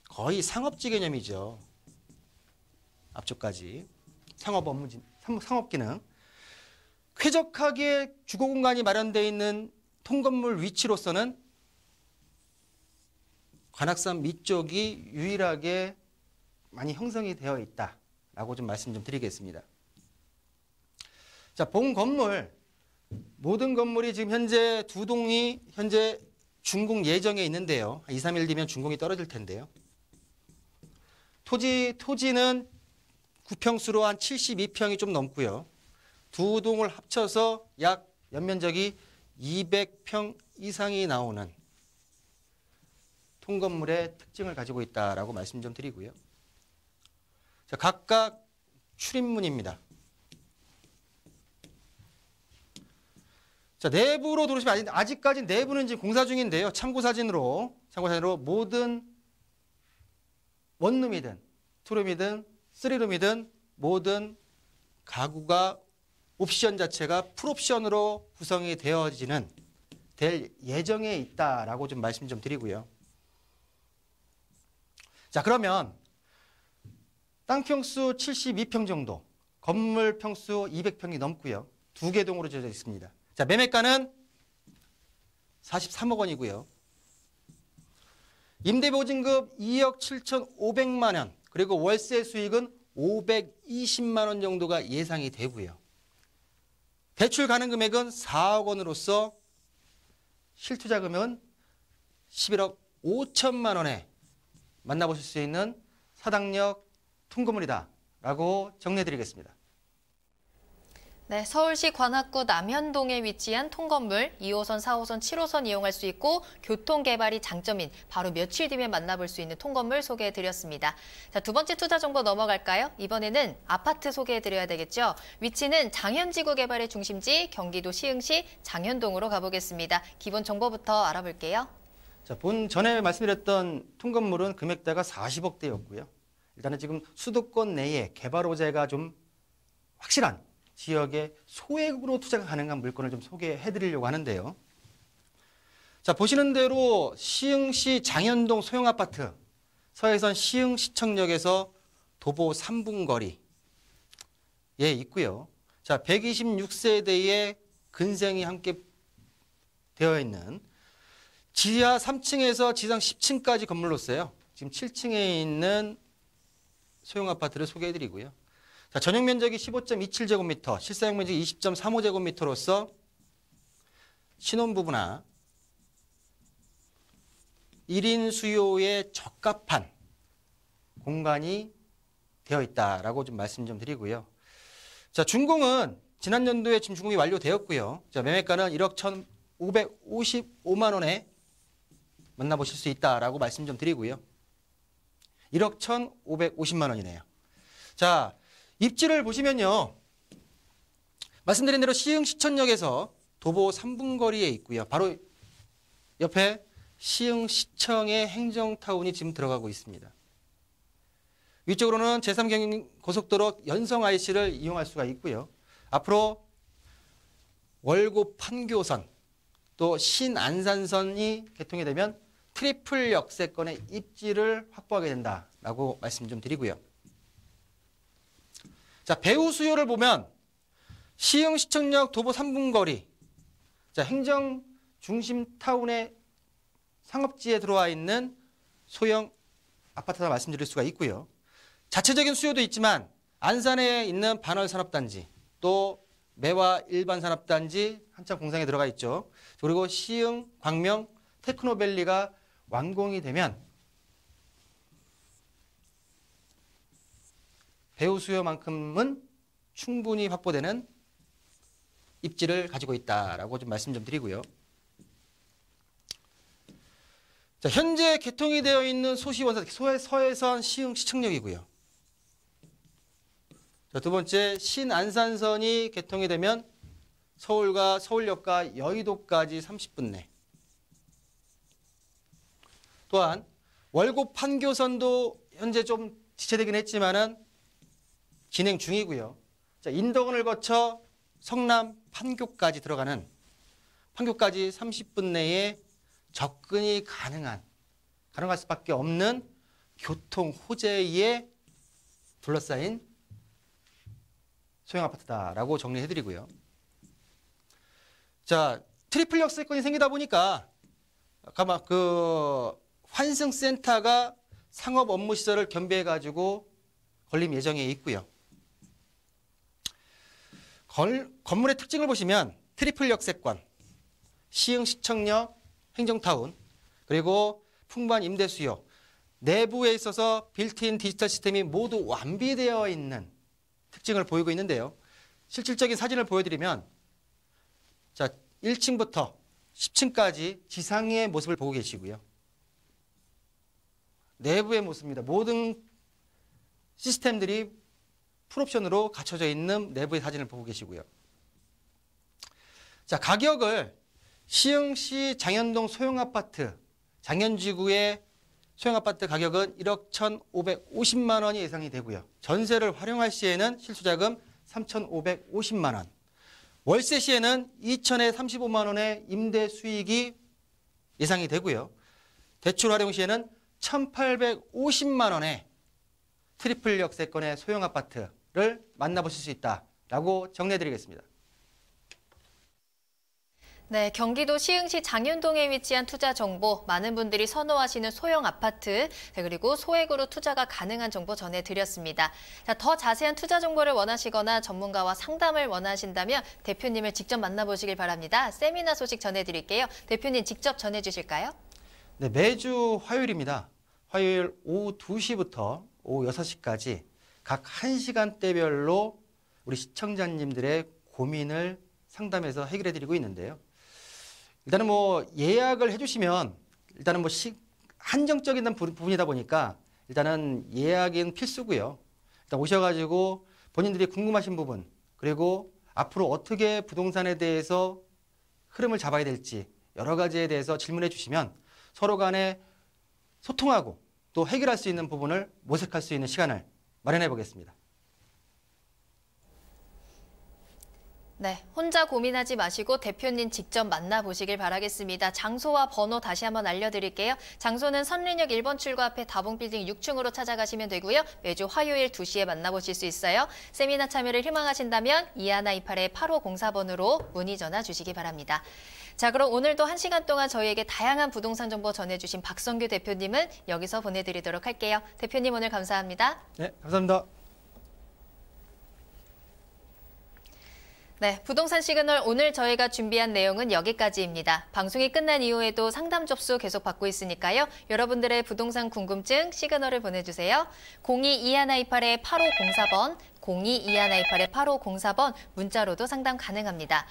거의 상업지 개념이죠. 앞쪽까지 상업 업무, 상업 기능. 쾌적하게 주거 공간이 마련되어 있는 통건물 위치로서는 관악산 밑쪽이 유일하게 많이 형성이 되어 있다라고 좀 말씀 좀 드리겠습니다. 자, 본 건물 모든 건물이 지금 현재 2동이 현재 준공 예정에 있는데요. 2, 3일 뒤면 준공이 떨어질 텐데요. 토지는 구평수로 한 72평이 좀 넘고요. 2동을 합쳐서 약 연면적이 200평 이상이 나오는 통건물의 특징을 가지고 있다라고 말씀 좀 드리고요. 자, 각각 출입문입니다. 자, 내부로 들어오시면 아직까지 내부는 지금 공사 중인데요. 참고 사진으로 모든 원룸이든 투룸이든 쓰리룸이든 모든 가구가 옵션 자체가 풀옵션으로 구성이 될 예정에 있다라고 좀 말씀 좀 드리고요. 자, 그러면 땅 평수 72평 정도, 건물 평수 200평이 넘고요. 2개 동으로 지어져 있습니다. 자, 매매가는 43억 원이고요. 임대보증금 2억 7,500만 원, 그리고 월세 수익은 520만 원 정도가 예상이 되고요. 대출 가능 금액은 4억 원으로서 실투자 금액은 11억 5천만 원에 만나보실 수 있는 사당역 통건물이다라고 정리해드리겠습니다. 네, 서울시 관악구 남현동에 위치한 통건물 2호선, 4호선, 7호선 이용할 수 있고 교통개발이 장점인 바로 며칠 뒤면 만나볼 수 있는 통건물 소개해드렸습니다. 자, 두 번째 투자 정보 넘어갈까요? 이번에는 아파트 소개해드려야 되겠죠. 위치는 장현지구 개발의 중심지 경기도 시흥시 장현동으로 가보겠습니다. 기본 정보부터 알아볼게요. 자, 전에 말씀드렸던 통건물은 금액대가 40억대였고요. 일단은 지금 수도권 내에 개발 호재가 좀 확실한 지역에 소액으로 투자가 가능한 물건을 좀 소개해 드리려고 하는데요. 자, 보시는 대로 시흥시 장현동 소형 아파트, 서해선 시흥시청역에서 도보 3분 거리에 있고요. 자, 126세대의 근생이 함께 되어 있는 지하 3층에서 지상 10층까지 건물로서요. 지금 7층에 있는 소형 아파트를 소개해 드리고요. 자, 전용 면적이 15.27제곱미터, 실사용 면적이 20.35제곱미터로서 신혼부부나 1인 수요에 적합한 공간이 되어 있다라고 좀 말씀 좀 드리고요. 자, 준공은 지난 연도에 지금 준공이 완료되었고요. 자, 매매가는 1억 1,555만 원에 만나보실 수 있다라고 말씀 좀 드리고요. 1억 1,550만 원이네요. 자, 입지를 보시면요. 말씀드린 대로 시흥시청역에서 도보 3분 거리에 있고요. 바로 옆에 시흥시청의 행정타운이 지금 들어가고 있습니다. 위쪽으로는 제3경인고속도로 연성 IC를 이용할 수가 있고요. 앞으로 월곡 판교선 또 신안산선이 개통이 되면 트리플 역세권의 입지를 확보하게 된다라고 말씀 좀 드리고요. 자, 배후 수요를 보면 시흥시청역 도보 3분 거리, 자, 행정 중심 타운의 상업지에 들어와 있는 소형 아파트다 말씀드릴 수가 있고요. 자체적인 수요도 있지만 안산에 있는 반월산업단지, 또 매화 일반산업단지 한참 공상에 들어가 있죠. 그리고 시흥, 광명, 테크노밸리가 완공이 되면 배후 수요만큼은 충분히 확보되는 입지를 가지고 있다라고 좀 말씀 좀 드리고요. 자, 현재 개통이 되어 있는 소시원선 서해선 시흥시청역이고요. 자, 두 번째 신안산선이 개통이 되면 서울과 서울역과 여의도까지 30분 내. 또한 월곡 판교선도 현재 좀 지체되긴 했지만은 진행 중이고요. 자, 인덕원을 거쳐 성남 판교까지 들어가는 판교까지 30분 내에 접근이 가능할 수밖에 없는 교통 호재에 둘러싸인 소형 아파트다라고 정리해드리고요. 자, 트리플 역세권이 생기다 보니까 아까 환승센터가 상업 업무 시설을 겸비해가지고 건립 예정에 있고요. 건물의 특징을 보시면 트리플 역세권, 시흥시청역, 행정타운, 그리고 풍부한 임대 수요, 내부에 있어서 빌트인 디지털 시스템이 모두 완비되어 있는 특징을 보이고 있는데요. 실질적인 사진을 보여드리면 자, 1층부터 10층까지 지상의 모습을 보고 계시고요. 내부의 모습입니다. 모든 시스템들이 풀옵션으로 갖춰져 있는 내부의 사진을 보고 계시고요. 자, 가격을 시흥시 장현동 소형아파트, 장현지구의 소형아파트 가격은 1억 1,550만 원이 예상이 되고요. 전세를 활용할 시에는 실수자금 3,550만 원, 월세 시에는 2천에 35만 원의 임대 수익이 예상이 되고요. 대출 활용 시에는 1,850만 원의 트리플 역세권의 소형 아파트를 만나보실 수 있다라고 정리해드리겠습니다. 네, 경기도 시흥시 장윤동에 위치한 투자 정보, 많은 분들이 선호하시는 소형 아파트, 그리고 소액으로 투자가 가능한 정보 전해드렸습니다. 자, 더 자세한 투자 정보를 원하시거나 전문가와 상담을 원하신다면 대표님을 직접 만나보시길 바랍니다. 세미나 소식 전해드릴게요. 대표님 직접 전해주실까요? 네, 매주 화요일입니다. 화요일 오후 2시부터 오후 6시까지 각 1시간대별로 우리 시청자님들의 고민을 상담해서 해결해드리고 있는데요. 일단은 뭐 예약을 해주시면 일단은 뭐 한정적인 부분이다 보니까 일단은 예약은 필수고요. 일단 오셔가지고 본인들이 궁금하신 부분 그리고 앞으로 어떻게 부동산에 대해서 흐름을 잡아야 될지 여러 가지에 대해서 질문해 주시면 서로 간에 소통하고 또 해결할 수 있는 부분을 모색할 수 있는 시간을 마련해 보겠습니다. 네, 혼자 고민하지 마시고 대표님 직접 만나보시길 바라겠습니다. 장소와 번호 다시 한번 알려드릴게요. 장소는 선린역 1번 출구 앞에 다봉빌딩 6층으로 찾아가시면 되고요. 매주 화요일 2시에 만나보실 수 있어요. 세미나 참여를 희망하신다면 2128-8504번으로 문의 전화 주시기 바랍니다. 자, 그럼 오늘도 1시간 동안 저희에게 다양한 부동산 정보 전해주신 박성규 대표님은 여기서 보내드리도록 할게요. 대표님 오늘 감사합니다. 네, 감사합니다. 네, 부동산 시그널 오늘 저희가 준비한 내용은 여기까지입니다. 방송이 끝난 이후에도 상담 접수 계속 받고 있으니까요. 여러분들의 부동산 궁금증 시그널을 보내주세요. 022128-8504번, 022128-8504번 문자로도 상담 가능합니다.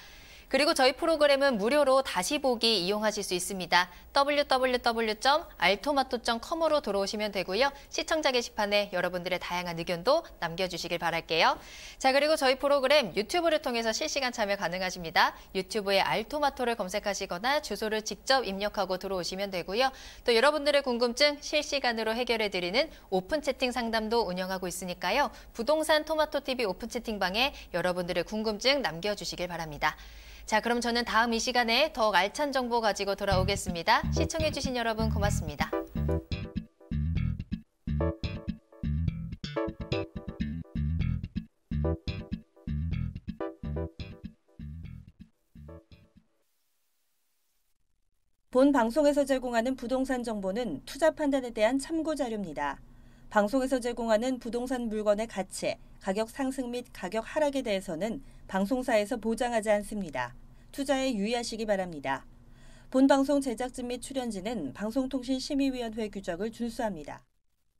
그리고 저희 프로그램은 무료로 다시 보기 이용하실 수 있습니다. www.altomato.com으로 들어오시면 되고요. 시청자 게시판에 여러분들의 다양한 의견도 남겨주시길 바랄게요. 자, 그리고 저희 프로그램 유튜브를 통해서 실시간 참여 가능하십니다. 유튜브에 알토마토를 검색하시거나 주소를 직접 입력하고 들어오시면 되고요. 또 여러분들의 궁금증 실시간으로 해결해드리는 오픈 채팅 상담도 운영하고 있으니까요. 부동산 토마토TV 오픈 채팅방에 여러분들의 궁금증 남겨주시길 바랍니다. 자, 그럼 저는 다음 이 시간에 더욱 알찬 정보 가지고 돌아오겠습니다. 시청해주신 여러분 고맙습니다. 본 방송에서 제공하는 부동산 정보는 투자 판단에 대한 참고 자료입니다. 방송에서 제공하는 부동산 물건의 가치, 가격 상승 및 가격 하락에 대해서는 방송사에서 보장하지 않습니다. 투자에 유의하시기 바랍니다. 본 방송 제작진 및 출연진은 방송통신심의위원회 규정을 준수합니다.